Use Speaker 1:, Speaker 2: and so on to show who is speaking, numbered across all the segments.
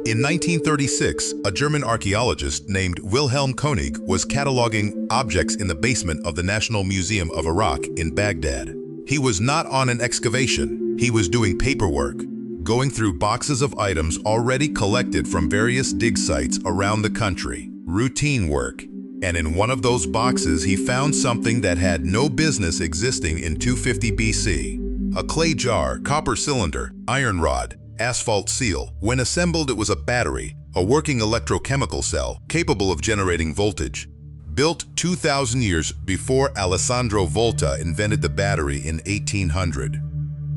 Speaker 1: In 1936, a German archaeologist named Wilhelm Koenig was cataloging objects in the basement of the National Museum of Iraq in Baghdad. He was not on an excavation, he was doing paperwork, going through boxes of items already collected from various dig sites around the country. Routine work. And in one of those boxes he found something that had no business existing in 250 BC. A clay jar, copper cylinder, iron rod, asphalt seal. When assembled, it was a battery, a working electrochemical cell capable of generating voltage. Built 2,000 years before Alessandro Volta invented the battery in 1800.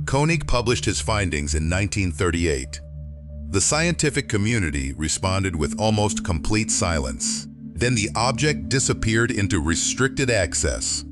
Speaker 1: Koenig published his findings in 1938. The scientific community responded with almost complete silence. Then the object disappeared into restricted access.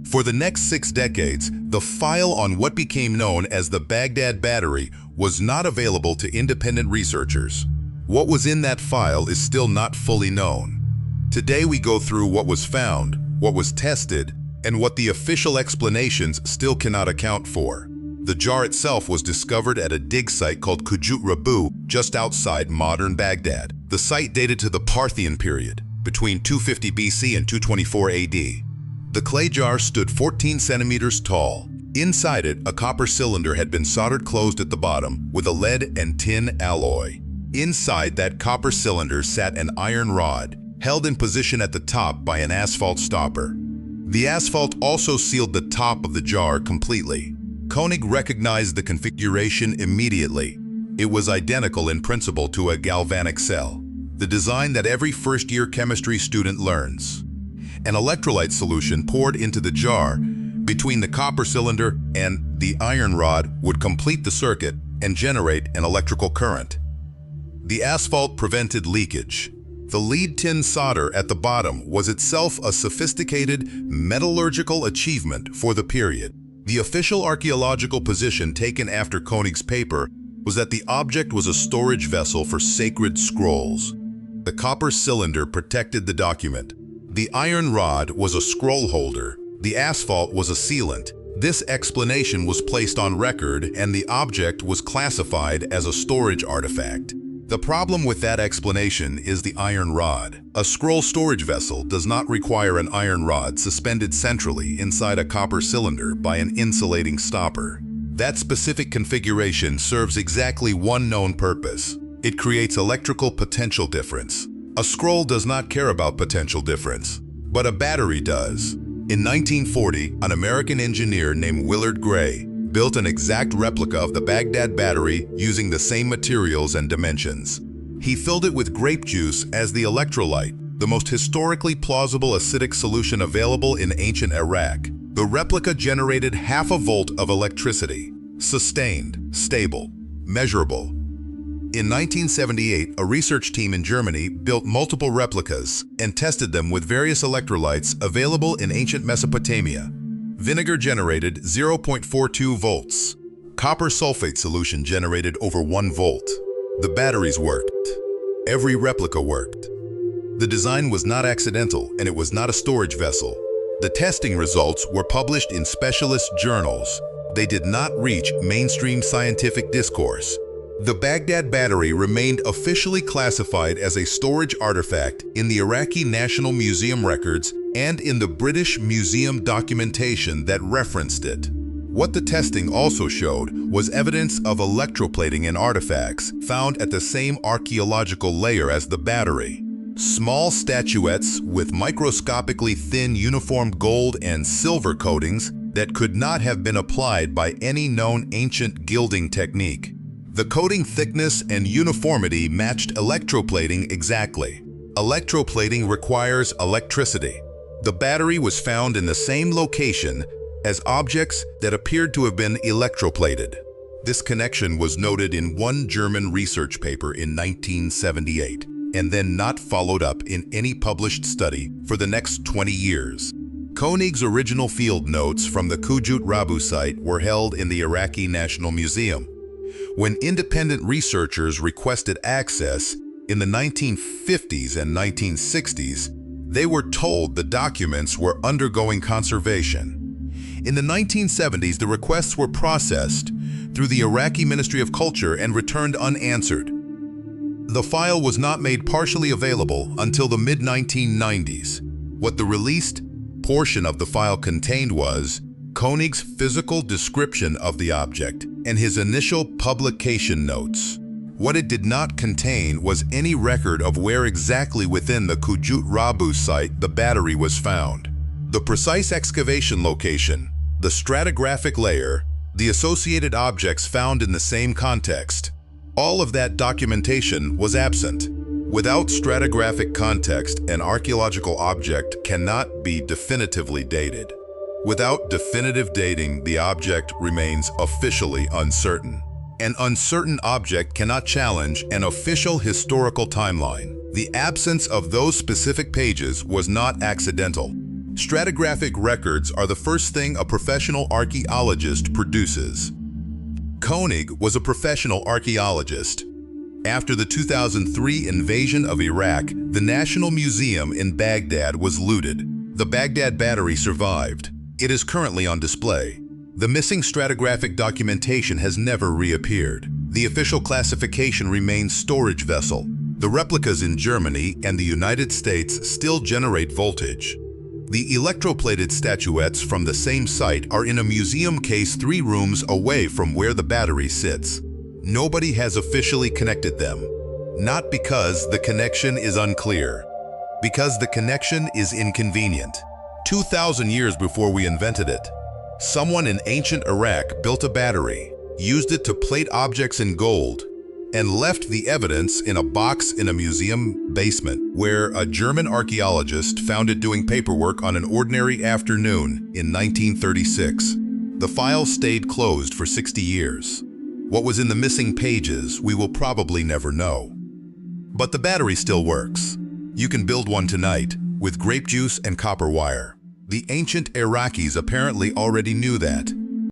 Speaker 1: For the next 6 decades, the file on what became known as the Baghdad Battery was not available to independent researchers. What was in that file is still not fully known. Today we go through what was found, what was tested, and what the official explanations still cannot account for. The jar itself was discovered at a dig site called Kujut Rabu, just outside modern Baghdad. The site dated to the Parthian period, between 250 BC and 224 AD. The clay jar stood 14 centimeters tall. Inside it, a copper cylinder had been soldered closed at the bottom with a lead and tin alloy. Inside that copper cylinder sat an iron rod, held in position at the top by an asphalt stopper. The asphalt also sealed the top of the jar completely. Koenig recognized the configuration immediately. It was identical in principle to a galvanic cell, the design that every first-year chemistry student learns. An electrolyte solution poured into the jar between the copper cylinder and the iron rod would complete the circuit and generate an electrical current. The asphalt prevented leakage. The lead tin solder at the bottom was itself a sophisticated metallurgical achievement for the period. The official archaeological position taken after Koenig's paper was that the object was a storage vessel for sacred scrolls. The copper cylinder protected the document. The iron rod was a scroll holder. The asphalt was a sealant. This explanation was placed on record and the object was classified as a storage artifact. The problem with that explanation is the iron rod. A scroll storage vessel does not require an iron rod suspended centrally inside a copper cylinder by an insulating stopper. That specific configuration serves exactly one known purpose. It creates electrical potential difference. A scroll does not care about potential difference, but a battery does. In 1940, an American engineer named Willard Gray built an exact replica of the Baghdad battery using the same materials and dimensions. He filled it with grape juice as the electrolyte, the most historically plausible acidic solution available in ancient Iraq. The replica generated half a volt of electricity, sustained, stable, measurable. In 1978, a research team in Germany built multiple replicas and tested them with various electrolytes available in ancient Mesopotamia. Vinegar generated 0.42 volts. Copper sulfate solution generated over 1 volt. The batteries worked. Every replica worked. The design was not accidental and it was not a storage vessel. The testing results were published in specialist journals. They did not reach mainstream scientific discourse. The Baghdad battery remained officially classified as a storage artifact in the Iraqi National Museum records and in the British Museum documentation that referenced it. What the testing also showed was evidence of electroplating in artifacts found at the same archaeological layer as the battery. Small statuettes with microscopically thin uniform gold and silver coatings that could not have been applied by any known ancient gilding technique. The coating thickness and uniformity matched electroplating exactly. Electroplating requires electricity. The battery was found in the same location as objects that appeared to have been electroplated. This connection was noted in one German research paper in 1978, and then not followed up in any published study for the next 20 years. Koenig's original field notes from the Kujut Rabu site were held in the Iraqi National Museum. When independent researchers requested access in the 1950s and 1960s, they were told the documents were undergoing conservation. In the 1970s, the requests were processed through the Iraqi Ministry of Culture and returned unanswered. The file was not made partially available until the mid-1990s. What the released portion of the file contained was Koenig's physical description of the object and his initial publication notes. What it did not contain was any record of where exactly within the Kujut Rabu site the battery was found. The precise excavation location, the stratigraphic layer, the associated objects found in the same context. All of that documentation was absent. Without stratigraphic context, an archaeological object cannot be definitively dated. Without definitive dating, the object remains officially uncertain. An uncertain object cannot challenge an official historical timeline. The absence of those specific pages was not accidental. Stratigraphic records are the first thing a professional archaeologist produces. Koenig was a professional archaeologist. After the 2003 invasion of Iraq, the National Museum in Baghdad was looted. The Baghdad battery survived. It is currently on display. The missing stratigraphic documentation has never reappeared. The official classification remains storage vessel. The replicas in Germany and the United States still generate voltage. The electroplated statuettes from the same site are in a museum case 3 rooms away from where the battery sits. Nobody has officially connected them. Not because the connection is unclear, because the connection is inconvenient. 2,000 years before we invented it, someone in ancient Iraq built a battery, used it to plate objects in gold, and left the evidence in a box in a museum basement where a German archaeologist found it doing paperwork on an ordinary afternoon in 1936. The file stayed closed for 60 years. What was in the missing pages, we will probably never know. But the battery still works. You can build one tonight with grape juice and copper wire. The ancient Iraqis apparently already knew that.